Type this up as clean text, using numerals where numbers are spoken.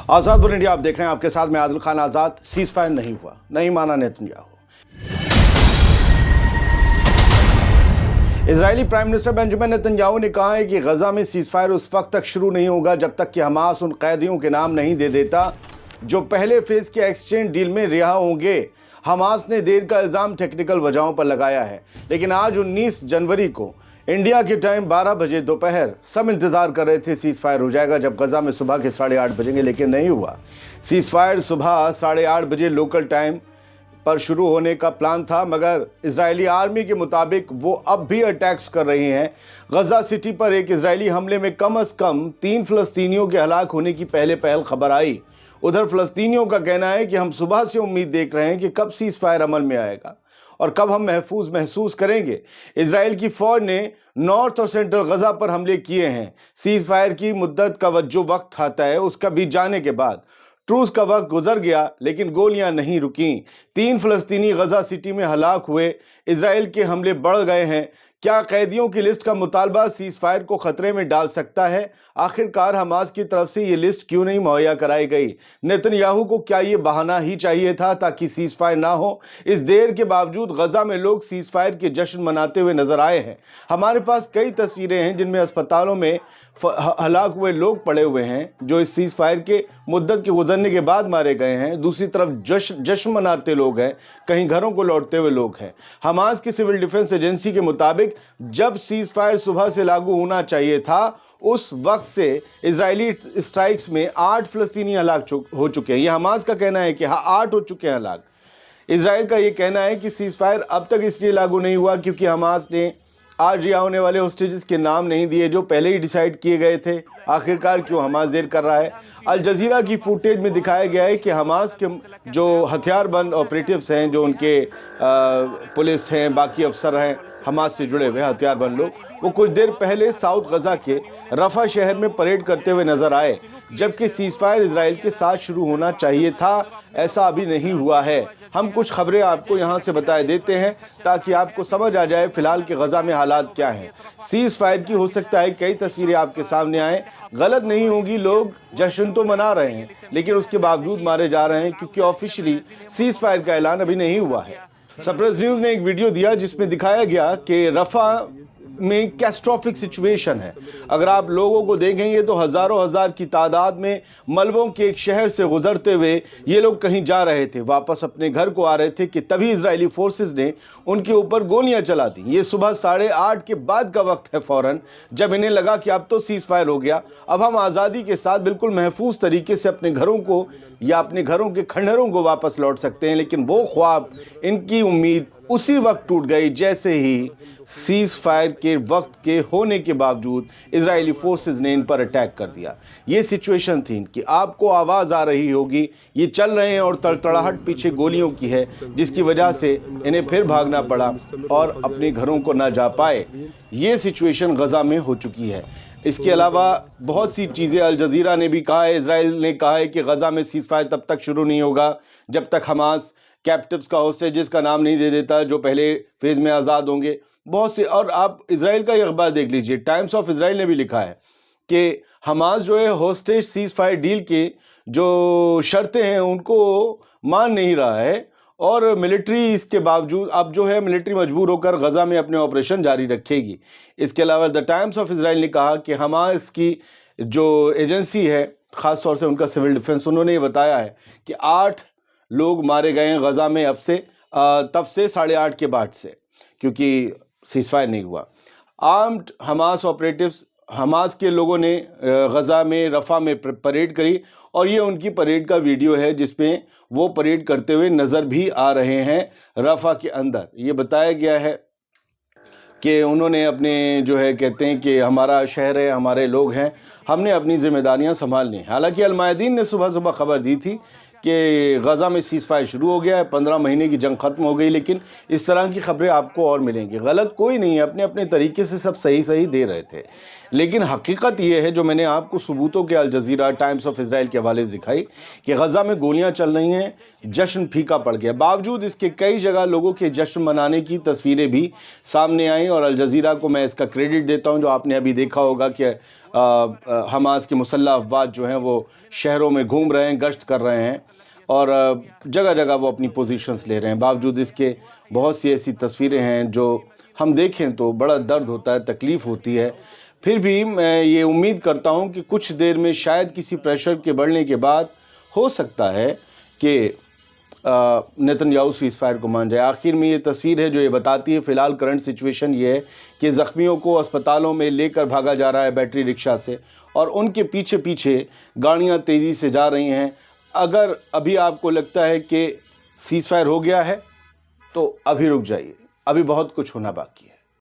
आज़ाद bulletin India आप देख रहे हैं, आपके साथ मैं आदिल खान आज़ाद। सीज फायर नहीं हुआ, नहीं माना Netanyahu. Israeli prime minister Benjamin Netanyahu ने कहा है कि गजा में सीज फायर उस वक्त तक शुरू नहीं होगा जब तक कि हमास उन कैदियों के नाम नहीं दे देता जो पहले फेज के एक्सचेंज डील में रिहा होंगे। हमास ने देर का इल्ज़ाम टेक्निकल वजहों पर लगाया है, लेकिन आज 19 जनवरी को इंडिया के टाइम 12 बजे दोपहर सब इंतजार कर रहे थे सीज फायर हो जाएगा जब गजा में सुबह के 8:30 बजेंगे, लेकिन नहीं हुआ। सीज फायर सुबह 8:30 बजे लोकल टाइम पर शुरू होने का प्लान था, मगर इजरायली आर्मी के मुताबिक वो अब भी अटैक्स कर रही हैं। गजा सिटी पर एक इजरायली हमले में कम से कम 3 फ़लस्तीनियों के हलाक होने की पहल खबर आई। उधर फ़लस्तीनियों का कहना है कि हम सुबह से उम्मीद देख रहे हैं कि कब सीज फायर अमल में आएगा और कब हम महफूज महसूस करेंगे। इजराइल की फौज ने नॉर्थ और सेंट्रल गजा पर हमले किए हैं। सीज फायर की मुद्दत का जो वक्त आता है उसका बीत जाने के बाद ट्रूस का वक्त गुजर गया, लेकिन गोलियां नहीं रुकीं। 3 फ़लस्तीनी गजा सिटी में हलाक हुए। इजराइल के हमले बढ़ गए हैं। क्या कैदियों की लिस्ट का मुतालबा सीज फायर को खतरे में डाल सकता है? आखिरकार हमास की तरफ से ये लिस्ट क्यों नहीं मुहैया कराई गई? नेतन्याहू को क्या ये बहाना ही चाहिए था ताकि सीज फायर ना हो? इस देर के बावजूद गजा में लोग सीज फायर के जश्न मनाते हुए नजर आए हैं। हमारे पास कई तस्वीरें हैं जिनमें अस्पतालों में हलाक हुए लोग पड़े हुए हैं जो इस सीज फायर के मुद्दत के गुजरने के बाद मारे गए हैं। दूसरी तरफ जश्न मनाते लोग हैं, कहीं घरों को लौटते हुए लोग हैं। हमास की सिविल डिफेंस एजेंसी के मुताबिक जब सीज फायर सुबह से लागू होना चाहिए था उस वक्त से इजरायली स्ट्राइक्स में 8 फ़लस्तीनी हलाक हो चुके हैं। यह हमास का कहना है कि हाँ 8 हो चुके हैं हलाक। इजराइल का यह कहना है कि सीज फायर अब तक इसलिए लागू नहीं हुआ क्योंकि हमास ने आज रिहा होने वाले होस्टेजेस के नाम नहीं दिए जो पहले ही डिसाइड किए गए थे। आखिरकार क्यों हमास देर कर रहा है? अल जजीरा की फुटेज में दिखाया गया है कि हमास के जो हथियारबंद ऑपरेटिव्स हैं, जो उनके पुलिस हैं, बाकी अफसर हैं हमास से जुड़े हुए हथियारबंद लोग, वो कुछ देर पहले साउथ गजा के रफा शहर में परेड करते हुए नजर आए, जबकि सीज फायर इजराइल के साथ शुरू होना चाहिए था। ऐसा अभी नहीं हुआ है। हम कुछ खबरें आपको यहाँ से बताए देते हैं ताकि आपको समझ आ जाए फिलहाल के गजा में हालात क्या हैं। सीज फायर की हो सकता है कई तस्वीरें आपके सामने आए। गलत नहीं होगी, लोग जश्न तो मना रहे हैं लेकिन उसके बावजूद मारे जा रहे हैं क्योंकि ऑफिशियली सीज फायर का ऐलान अभी नहीं हुआ है। सरप्राइज न्यूज ने एक वीडियो दिया जिसमें दिखाया गया कि रफा में कैटास्ट्रोफिक सिचुएशन है। अगर आप लोगों को देखेंगे तो हजारों हजार की तादाद में मलबों के एक शहर से गुजरते हुए ये लोग कहीं जा रहे थे, वापस अपने घर को आ रहे थे कि तभी इजरायली फोर्सेस ने उनके ऊपर गोलियां चला दी। ये सुबह 8:30 के बाद का वक्त है फौरन, जब इन्हें लगा कि अब तो सीज फायर हो गया, अब हम आज़ादी के साथ बिल्कुल महफूज तरीके से अपने घरों को या अपने घरों के खंडहरों को वापस लौट सकते हैं। लेकिन वो ख्वाब, इनकी उम्मीद उसी वक्त टूट गई जैसे ही सीज फायर के वक्त के होने के बावजूद इजरायली फोर्सेस ने इन पर अटैक कर दिया। ये सिचुएशन थी कि आपको आवाज़ आ रही होगी, ये चल रहे हैं और तड़तड़ाहट पीछे गोलियों की है जिसकी वजह से इन्हें फिर भागना पड़ा और अपने घरों को ना जा पाए। ये सिचुएशन गजा में हो चुकी है। इसके अलावा बहुत सी चीज़ें अल जजीरा ने भी कहा है, इजराइल ने कहा है कि गजा में सीज फायर तब तक शुरू नहीं होगा जब तक हमास कैप्टिव्स का होस्टेजेस का नाम नहीं दे देता जो पहले फेज में आज़ाद होंगे। बहुत से, और आप इजराइल का ये अखबार देख लीजिए, टाइम्स ऑफ इजराइल ने भी लिखा है कि हमास जो है होस्टेज सीज फायर डील के जो शर्तें हैं उनको मान नहीं रहा है और मिलिट्री इसके बावजूद अब जो है मिलिट्री मजबूर होकर गजा में अपने ऑपरेशन जारी रखेगी। इसके अलावा द टाइम्स ऑफ इजराइल ने कहा कि हमास की जो एजेंसी है, ख़ास तौर से उनका सिविल डिफेंस, उन्होंने ये बताया है कि 8 लोग मारे गए हैं गजा में अब से तब से 8:30 के बाद से, क्योंकि सीज फायर नहीं हुआ। आर्म्ड हमास ऑपरेटिव्स, हमास के लोगों ने गजा में रफा में परेड करी और ये उनकी परेड का वीडियो है जिसमें वो परेड करते हुए नज़र भी आ रहे हैं रफा के अंदर। ये बताया गया है कि उन्होंने अपने जो है कहते हैं कि हमारा शहर है, हमारे लोग हैं, हमने अपनी जिम्मेदारियां संभालनी। हालांकि अल मायदीन ने सुबह सुबह खबर दी थी कि गजा में सीज फायर शुरू हो गया है, 15 महीने की जंग ख़त्म हो गई, लेकिन इस तरह की खबरें आपको और मिलेंगी। गलत कोई नहीं है, अपने अपने तरीके से सब सही सही दे रहे थे, लेकिन हकीकत ये है जो मैंने आपको सबूतों के अल जजीरा, टाइम्स ऑफ इजराइल के हवाले से दिखाई कि गजा में गोलियां चल रही हैं, जश्न फीका पड़ गया। बावजूद इसके कई जगह लोगों के जश्न मनाने की तस्वीरें भी सामने आई और अल जजीरा को मैं इसका क्रेडिट देता हूं। जो आपने अभी देखा होगा कि حماس کے مسلح افواج جو ہیں وہ شہروں میں گھوم رہے ہیں، گشت کر رہے ہیں اور جگہ جگہ وہ اپنی پوزیشنز لے رہے ہیں۔ باوجود اس کے بہت سی ایسی تصویریں ہیں جو ہم دیکھیں تو بڑا درد ہوتا ہے، تکلیف ہوتی ہے۔ پھر بھی میں یہ امید کرتا ہوں کہ کچھ دیر میں شاید کسی پریشر کے بڑھنے کے بعد ہو سکتا ہے کہ نیتن یاہو سیز فائر کو مان جائے۔ آخر میں یہ تصویر ہے جو یہ بتاتی ہے، فی الحال کرنٹ سچویشن یہ ہے کہ زخمیوں کو اسپتالوں میں لے کر بھاگا جا رہا ہے بیٹری رکشہ سے، اور ان کے پیچھے پیچھے گاڑیاں تیزی سے جا رہی ہیں۔ اگر ابھی آپ کو لگتا ہے کہ سیز فائر ہو گیا ہے تو ابھی رک جائیے، ابھی بہت کچھ ہونا باقی ہے۔